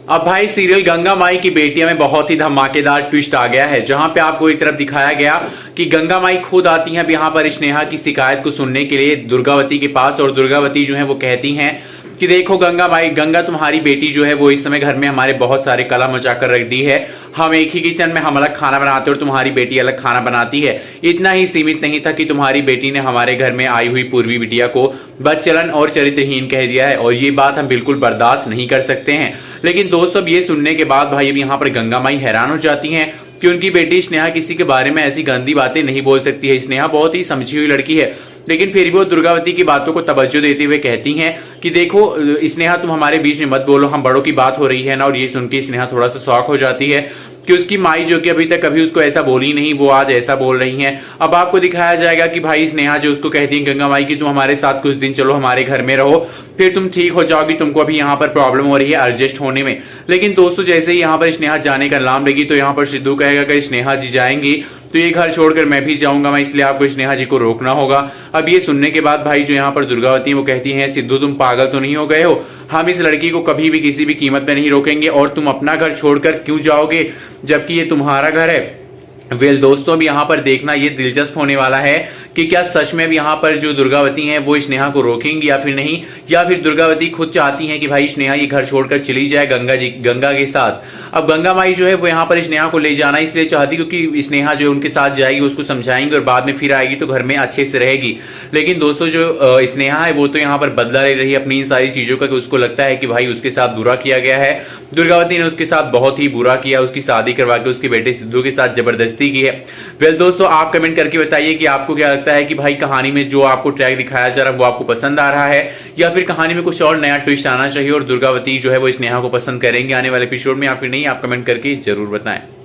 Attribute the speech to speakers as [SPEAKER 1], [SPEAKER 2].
[SPEAKER 1] अब भाई सीरियल गंगा माई की बेटियां में बहुत ही धमाकेदार ट्विस्ट आ गया है, जहां पे आपको एक तरफ दिखाया गया कि गंगा माई खुद आती हैं अब यहाँ पर स्नेहा की शिकायत को सुनने के लिए दुर्गावती के पास। और दुर्गावती जो है वो कहती हैं कि देखो गंगा माई, गंगा तुम्हारी बेटी जो है वो इस समय घर में हमारे बहुत सारे कला मचा कर रख दी है। हम एक ही किचन में हम अलग खाना बनाते और तुम्हारी बेटी अलग खाना बनाती है। इतना ही सीमित नहीं था कि तुम्हारी बेटी ने हमारे घर में आई हुई पूर्वी बिटिया को बदचलन और चरित्रहीन कह दिया है, और ये बात हम बिल्कुल बर्दाश्त नहीं कर सकते हैं। लेकिन दोस्तों ये सुनने के बाद भाई अब यहाँ पर गंगा माई हैरान हो जाती हैं कि उनकी बेटी स्नेहा किसी के बारे में ऐसी गंदी बातें नहीं बोल सकती है। स्नेहा बहुत ही समझी हुई लड़की है, लेकिन फिर भी वो दुर्गावती की बातों को तवज्जो देते हुए कहती हैं कि देखो स्नेहा तुम हमारे बीच में मत बोलो, हम बड़ों की बात हो रही है ना। और ये सुन के स्नेहा थोड़ा सा शॉक हो जाती है कि उसकी माई जो कि अभी तक कभी उसको ऐसा बोली नहीं, वो आज ऐसा बोल रही हैं। अब आपको दिखाया जाएगा कि भाई स्नेहा जो उसको कहती है गंगा माई की तुम हमारे साथ कुछ दिन चलो, हमारे घर में रहो, फिर तुम ठीक हो जाओगी, तुमको अभी यहाँ पर प्रॉब्लम हो रही है एडजस्ट होने में। लेकिन दोस्तों जैसे ही यहाँ पर स्नेहा जाने का नाम लेगी तो यहाँ पर सिद्धू कहेगा कि स्नेहा जी जाएंगी तो ये घर छोड़कर मैं भी जाऊंगा, मैं इसलिए आपको स्नेहा जी को रोकना होगा। अब ये सुनने के बाद भाई जो यहाँ पर दुर्गावती है वो कहती है सिद्धू तुम पागल तो नहीं हो गए हो, हम इस लड़की को कभी भी किसी भी कीमत पे नहीं रोकेंगे, और तुम अपना घर छोड़कर क्यों जाओगे जबकि ये तुम्हारा घर है। वेल दोस्तों अब यहाँ पर देखना ये दिलचस्प होने वाला है कि क्या सच में अब यहाँ पर जो दुर्गावती हैं वो स्नेहा को रोकेंगी या फिर नहीं, या फिर दुर्गावती खुद चाहती हैं कि भाई स्नेहा ये घर छोड़कर चली जाए गंगा के साथ। अब गंगा माई जो है वो यहाँ पर स्नेहा को ले जाना इसलिए चाहती क्योंकि स्नेहा जो उनके साथ जाएगी उसको समझाएंगे और बाद में फिर आएगी तो घर में अच्छे से रहेगी। लेकिन दोस्तों जो स्नेहा है वो तो यहाँ पर बदला ले रही है अपनी इन सारी चीजों का, कि उसको लगता है कि भाई उसके साथ बुरा किया गया है, दुर्गावती ने उसके साथ बहुत ही बुरा किया, उसकी शादी करवा के उसके बेटे सिद्धू के साथ जबरदस्ती की है। वेल दोस्तों आप कमेंट करके बताइए कि आपको क्या लगता है कि भाई कहानी में जो आपको ट्रैक दिखाया जा रहा है वो आपको पसंद आ रहा है, या फिर कहानी में कुछ और नया ट्विस्ट आना चाहिए और दुर्गावती जो है वो स्नेहा को पसंद करेंगे आने वाले एपिसोड में, या फिर नहीं। आप कमेंट करके जरूर बताएं।